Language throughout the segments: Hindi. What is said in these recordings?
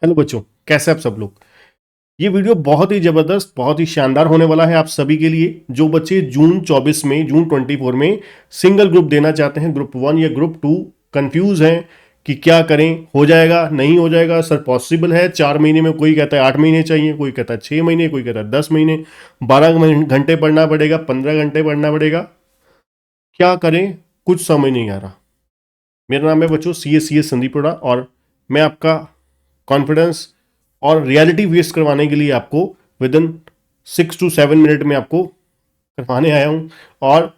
हेलो बच्चों, कैसे आप सब लोग। ये वीडियो बहुत ही ज़बरदस्त, बहुत ही शानदार होने वाला है आप सभी के लिए। जो बच्चे जून 24 में, जून 24 में सिंगल ग्रुप देना चाहते हैं, ग्रुप 1 या ग्रुप 2, कंफ्यूज हैं कि क्या करें, हो जाएगा नहीं हो जाएगा, सर पॉसिबल है 4 महीने में, कोई कहता है 8 महीने चाहिए, कोई कहता है 6 महीने, कोई कहता है 10 महीने, 12 घंटे पढ़ना पड़ेगा, 15 घंटे पढ़ना पड़ेगा, क्या करें, कुछ समझ नहीं आ रहा। मेरा नाम है बच्चों CS संदीप रोड़ा, और मैं आपका कॉन्फिडेंस और रियलिटी बेस्ड करवाने के लिए आपको विद इन 6 to 7 मिनट में आपको करवाने आया हूँ। और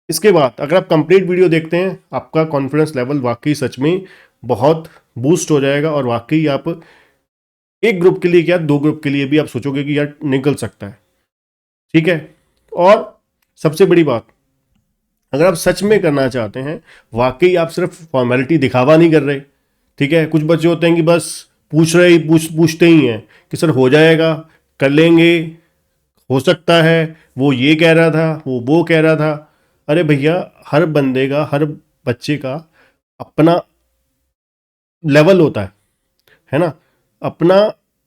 इसके बाद अगर आप कंप्लीट वीडियो देखते हैं, आपका कॉन्फिडेंस लेवल वाकई सच में बहुत बूस्ट हो जाएगा, और वाकई आप एक ग्रुप के लिए क्या 2 ग्रुप के लिए भी आप सोचोगे कि यार निकल सकता है। ठीक है। और सबसे बड़ी बात, अगर आप सच में करना चाहते हैं, वाकई आप सिर्फ फॉर्मेलिटी दिखावा नहीं कर रहे। ठीक है। कुछ बच्चे होते हैं कि बस पूछते ही हैं कि सर हो जाएगा, कर लेंगे, हो सकता है, वो ये कह रहा था, वो कह रहा था। अरे भैया, हर बंदे का, हर बच्चे का अपना लेवल होता है ना। अपना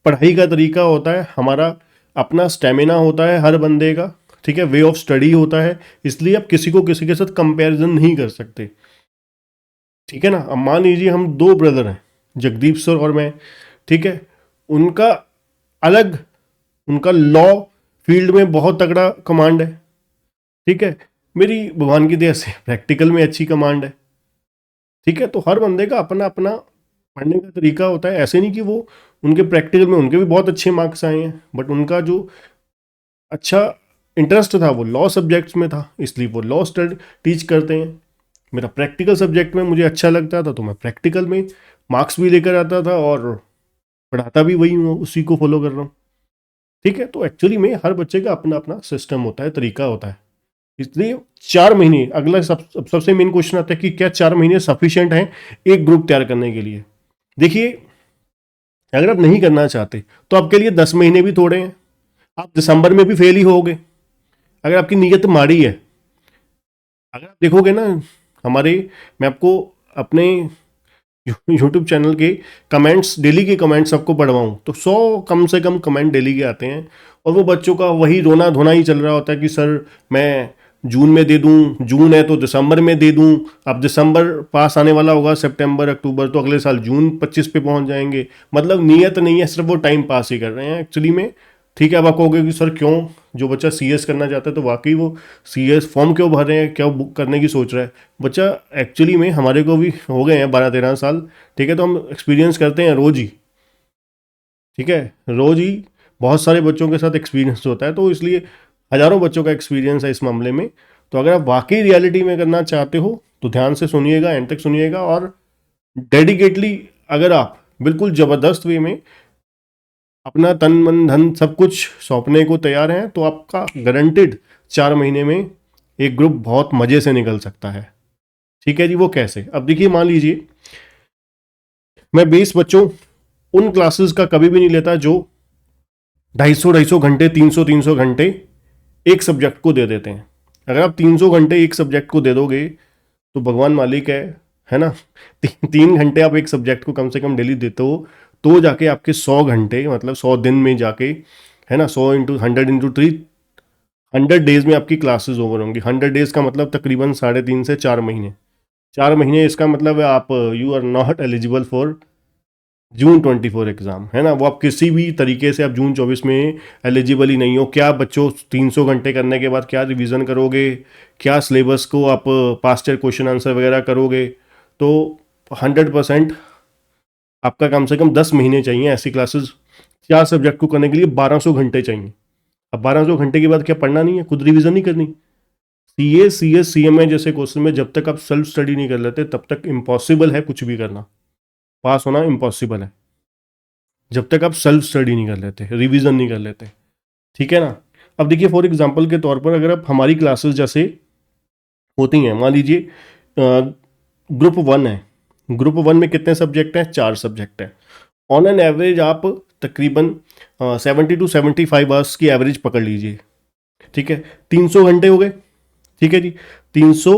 पढ़ाई का तरीका होता है, हमारा अपना स्टेमिना होता है हर बंदे का। ठीक है। वे ऑफ स्टडी होता है। इसलिए आप किसी को किसी के साथ कंपैरिजन नहीं कर सकते। ठीक है ना। अब मान लीजिए हम 2 ब्रदर हैं, जगदीप सर और मैं। ठीक है। उनका अलग, उनका लॉ फील्ड में बहुत तगड़ा कमांड है। ठीक है। मेरी भगवान की दया से प्रैक्टिकल में अच्छी कमांड है। ठीक है। तो हर बंदे का अपना अपना पढ़ने का तरीका होता है। ऐसे नहीं कि वो उनके प्रैक्टिकल में उनके भी बहुत अच्छे मार्क्स आए हैं, बट उनका जो अच्छा इंटरेस्ट था वो लॉ सब्जेक्ट्स में था, इसलिए वो लॉ स्टडी टीच करते हैं। मेरा प्रैक्टिकल सब्जेक्ट में मुझे अच्छा लगता था, तो मैं प्रैक्टिकल में मार्क्स भी लेकर आता था और पढ़ाता भी वही हूँ, उसी को फॉलो कर रहा हूँ। ठीक है। तो एक्चुअली में हर बच्चे का अपना अपना सिस्टम होता है, तरीका होता है। इसलिए 4 महीने, अगला सबसे मेन क्वेश्चन आता है कि क्या 4 महीने सफिशिएंट हैं एक ग्रुप तैयार करने के लिए। देखिए, अगर आप नहीं करना चाहते तो आपके लिए 10 महीने भी थोड़े हैं। आप दिसंबर में भी फेल ही होगे अगर आपकी नीयत माड़ी है। अगर आप देखोगे ना, हमारे, मैं आपको अपने यूट्यूब चैनल के कमेंट्स, डेली के कमेंट्स आपको पढ़वाऊँ तो 100 कम से कम कमेंट डेली के आते हैं, और वो बच्चों का वही रोना धोना ही चल रहा होता है कि सर मैं जून में दे दूं, जून है तो दिसंबर में दे दूं। अब दिसंबर पास आने वाला होगा, सितंबर अक्टूबर, तो अगले साल जून 25 पे पहुंच जाएंगे। मतलब नीयत नहीं है, सिर्फ वो टाइम पास ही कर रहे हैं एक्चुअली में। ठीक है। अब आप कहोगे कि सर क्यों, जो बच्चा CS करना चाहता है तो वाकई वो CS फॉर्म क्यों भर रहे हैं, क्या बुक करने की सोच रहा है बच्चा। एक्चुअली में हमारे को भी हो गए हैं 12-13 साल। ठीक है। तो हम एक्सपीरियंस करते हैं रोज ही। ठीक है। रोज ही बहुत सारे बच्चों के साथ एक्सपीरियंस होता है, तो इसलिए हज़ारों बच्चों का एक्सपीरियंस है इस मामले में। तो अगर आप वाकई रियलिटी में करना चाहते हो तो ध्यान से सुनिएगा, एंड तक सुनिएगा, और डेडिकेटली अगर आप बिल्कुल ज़बरदस्त वे में अपना तन मन धन सब कुछ सौंपने को तैयार हैं, तो आपका गारंटेड 4 महीने में एक ग्रुप बहुत मज़े से निकल सकता है। ठीक है जी। वो कैसे, अब देखिए, मान लीजिए मैं 20 बच्चों उन क्लासेस का कभी भी नहीं लेता जो 250 घंटे, 300 घंटे एक सब्जेक्ट को दे देते हैं। अगर आप 300 घंटे एक सब्जेक्ट को दे दोगे तो भगवान मालिक है ना। 3 घंटे आप एक सब्जेक्ट को कम से कम डेली देते हो, तो जाके आपके 100 घंटे, मतलब 100 दिन में जाके, है ना, 100 × 100 × 3, 100 डेज में आपकी क्लासेस ओवर होंगी। 100 डेज का मतलब तकरीबन 3.5 से 4 महीने। 4 महीने, इसका मतलब है आप, you are not eligible for June 24 exam, है ना। वो आप किसी भी तरीके से आप जून 24 में एलिजिबल ही नहीं हो। क्या बच्चों 300 घंटे करने के बाद क्या रिवीजन करोगे, क्या सिलेबस को आप पास्ट ईयर क्वेश्चन आंसर वगैरह करोगे। तो 100% आपका कम से कम 10 महीने चाहिए ऐसी क्लासेस 4 सब्जेक्ट को करने के लिए। 1200 घंटे चाहिए। अब 1200 घंटे के बाद क्या पढ़ना नहीं है, खुद रिवीजन नहीं करनी। CS CMA जैसे क्वेश्चन में जब तक आप सेल्फ स्टडी नहीं कर लेते तब तक इम्पॉसिबल है कुछ भी करना, पास होना इम्पॉसिबल है, जब तक आप सेल्फ स्टडी नहीं कर लेते, रिवीजन नहीं कर लेते। ठीक है ना। अब देखिए, फॉर एग्जांपल के तौर पर अगर आप हमारी क्लासेस जैसे होती हैं, मान लीजिए ग्रुप 1 है। ग्रुप 1 में कितने सब्जेक्ट हैं, 4 सब्जेक्ट हैं। ऑन एन एवरेज आप तकरीबन 70 to 75 आवर्स की एवरेज पकड़ लीजिए। ठीक है। 300 घंटे हो गए। ठीक है जी। 300,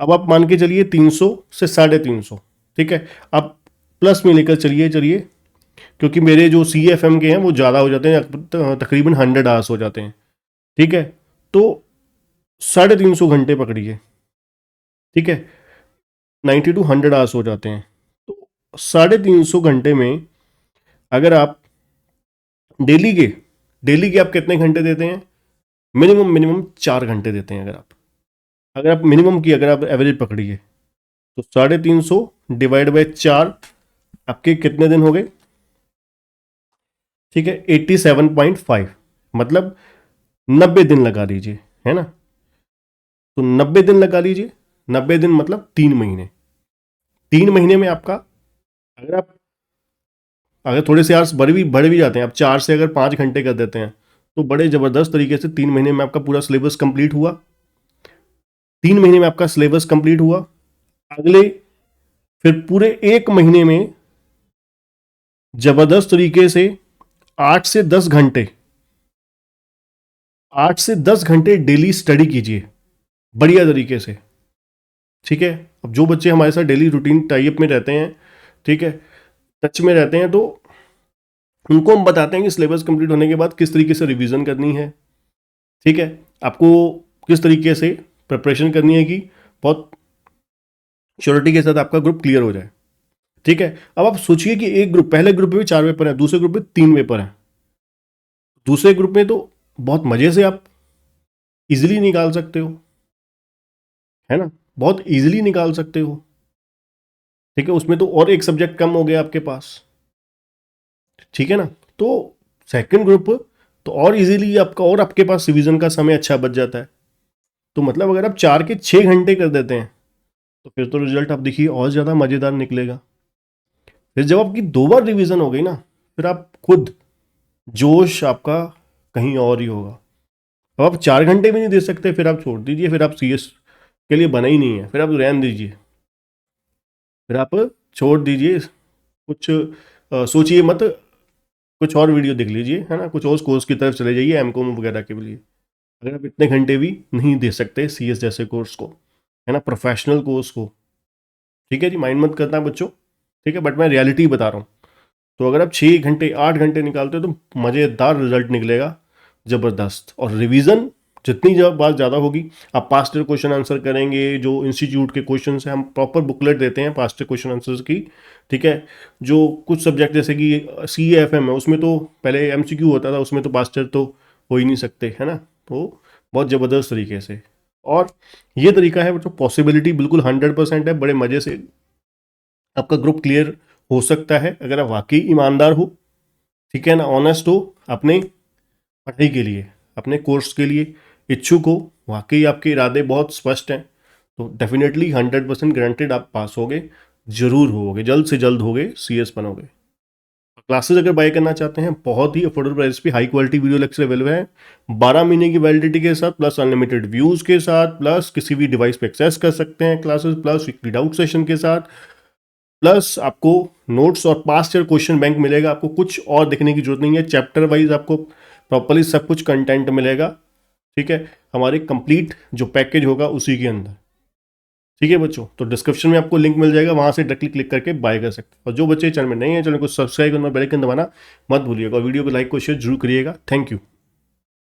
अब आप मान के चलिए 300 से 350। ठीक है। अब प्लस में लेकर चलिए क्योंकि मेरे जो CFM के हैं वो ज़्यादा हो जाते हैं, तकरीबन 100 आवर्स हो जाते हैं, ठीक है। तो 350 घंटे पकड़िए, ठीक है, 90 to 100 आवर्स हो जाते हैं। तो 350 घंटे में अगर आप डेली के आप कितने घंटे देते हैं? मिनिमम 4 घंटे देते हैं। अगर आप मिनिमम की अगर आप एवरेज पकड़िए तो 350 डिवाइड बाई 4 आपके कितने दिन हो गए? ठीक है, 87.5, मतलब 90 दिन लगा लीजिए, है ना। तो 90 दिन लगा लीजिए, 90 दिन मतलब 3 महीने। 3 महीने में आपका अगर थोड़े से आवर्स बढ़ भी जाते हैं, आप 4 से अगर 5 घंटे कर देते हैं तो बड़े ज़बरदस्त तरीके से 3 महीने में आपका पूरा सिलेबस कंप्लीट हुआ। 3 महीने में आपका सिलेबस कंप्लीट हुआ। अगले फिर पूरे 1 महीने में जबरदस्त तरीके से 8 से 10 घंटे 8 से 10 घंटे डेली स्टडी कीजिए बढ़िया तरीके से, ठीक है। अब जो बच्चे हमारे साथ डेली रूटीन टाइप में रहते हैं, ठीक है, टच में रहते हैं, तो उनको हम बताते हैं कि सिलेबस कंप्लीट होने के बाद किस तरीके से रिवीजन करनी है, ठीक है, आपको किस तरीके से प्रिपरेशन करनी है कि बहुत श्योरिटी के साथ आपका ग्रुप क्लियर हो जाए, ठीक है। अब आप सोचिए कि एक ग्रुप, पहले ग्रुप में भी 4 पेपर है, दूसरे ग्रुप में 3 पेपर है। दूसरे ग्रुप में तो बहुत मजे से आप इजीली निकाल सकते हो, है ना, बहुत इजीली निकाल सकते हो, ठीक है। उसमें तो और एक सब्जेक्ट कम हो गया आपके पास, ठीक है ना। तो सेकंड ग्रुप तो और इजीली आपका, और आपके पास रिवीजन का समय अच्छा बच जाता है। तो मतलब अगर आप 4 के 6 घंटे कर देते हैं तो फिर तो रिजल्ट आप देखिए और ज़्यादा मज़ेदार निकलेगा। फिर जब आपकी 2 बार रिवीजन हो गई ना, फिर आप खुद जोश आपका कहीं और ही होगा। अब आप 4 घंटे भी नहीं दे सकते, फिर आप छोड़ दीजिए, फिर आप CS के लिए बना ही नहीं है, फिर आप रहने दीजिए, फिर आप छोड़ दीजिए, कुछ सोचिए मत, कुछ और वीडियो देख लीजिए, है ना, कुछ और कोर्स की तरफ चले जाइए MCOM वगैरह के लिए। अगर आप इतने घंटे भी नहीं दे सकते CS जैसे कोर्स को, है ना, प्रोफेशनल कोर्स को, ठीक है जी, माइंड मत करना बच्चों, ठीक है, बट मैं रियलिटी बता रहा हूँ। तो अगर आप 6 घंटे 8 घंटे निकालते हो तो मज़ेदार रिजल्ट निकलेगा, ज़बरदस्त। और रिवीजन जितनी बात ज़्यादा होगी, आप पास्ट ईयर क्वेश्चन आंसर करेंगे, जो इंस्टीट्यूट के क्वेश्चन है, हम प्रॉपर बुकलेट देते हैं पास्ट ईयर क्वेश्चन आंसर्स की, ठीक है। जो कुछ सब्जेक्ट जैसे कि CAFM है, उसमें तो पहले MCQ होता था, उसमें तो पास्ट ईयर तो हो ही नहीं सकते, है ना। तो बहुत ज़बरदस्त तरीके से, और ये तरीका है जो पॉसिबिलिटी बिल्कुल 100% है, बड़े मज़े से आपका ग्रुप क्लियर हो सकता है अगर आप वाकई ईमानदार हो, ठीक है ना, ऑनेस्ट हो, अपने पढ़ाई के लिए, अपने कोर्स के लिए इच्छुक हो, वाकई आपके इरादे बहुत स्पष्ट हैं, तो डेफिनेटली 100% गारंटेड आप पास होगे, जरूर होगे, जल्द से जल्द होगे, CS बनोगे। क्लासेस अगर बाय करना चाहते हैं, बहुत ही अफोर्डेबल प्राइस पे high quality video lecture available है, 12 महीने की वैलिडिटी के साथ, प्लस अनलिमिटेड व्यूज के साथ, प्लस किसी भी डिवाइस पे एक्सेस कर सकते हैं classes, plus weekly doubt session के साथ, प्लस आपको नोट्स और पास्ट ईयर क्वेश्चन बैंक मिलेगा। आपको कुछ और देखने की जरूरत नहीं है, चैप्टर वाइज आपको प्रॉपरली सब कुछ कंटेंट मिलेगा, ठीक है, हमारे कंप्लीट जो पैकेज होगा उसी के अंदर, ठीक है बच्चों। तो डिस्क्रिप्शन में आपको लिंक मिल जाएगा, वहां से डायरेक्टली क्लिक करके बाय कर सकते हैं। और जो बच्चे चैनल में नहीं है, चैनल को सब्सक्राइब करना, बेल आइकन दबाना मत भूलिएगा, और वीडियो को लाइक को शेयर जरूर करिएगा। Thank you.